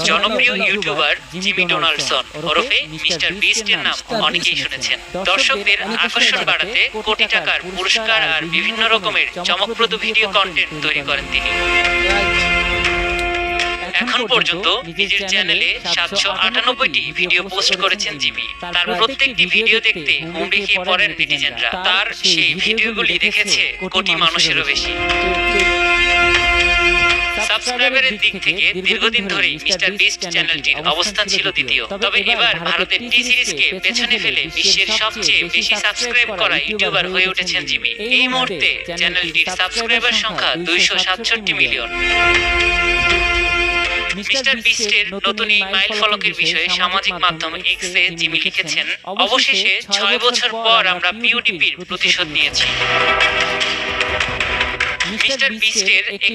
জনপ্রিয় YouTuber Jimmy Donaldson ওরফে mister বিস্টের নাম অনেকেই শুনেছেন। দর্শকদের আকর্ষণ বাড়াতে কোটি টাকার পুরস্কার আর বিভিন্ন রকমের চমকপ্রদ ভিডিও কন্টেন্ট তৈরি করেন তিনি। এখন পর্যন্ত নিজের চ্যানেলে 798টি ভিডিও পোস্ট করেছেন জিমি। তার প্রত্যেকটি ভিডিও দেখতে হুমড়ি খেয়ে পড়েন নেটিজেনরা। তার সেই ভিডিওগুলি দেখেছে কোটি মানুষেরও বেশি। সাবস্ক্রাইবারের দিক থেকে দীর্ঘদিন ধরেই মিস্টার বিস্ট চ্যানেলটির অবস্থান ছিল দ্বিতীয়। তবে এবার ভারতের টি সিরিজকে পেছনে ফেলে বিশ্বের সবচেয়ে বেশি সাবস্ক্রাইব করা ইউটিউবার হয়ে উঠেছেন জিমি। এই মুহূর্তে চ্যানেলটির সাবস্ক্রাইবার সংখ্যা 267 মিলিয়ন। মিস্টার বিস্টের নতুন এই মাইল ফলকের বিষয়ে সামাজিক মাধ্যম এক্সে জিমি লিখেছেন, অবশেষে 6 বছর পর আমরা পিউডিপির প্রতিশোধ নিয়েছি। মিস্টার বিস্টের একটি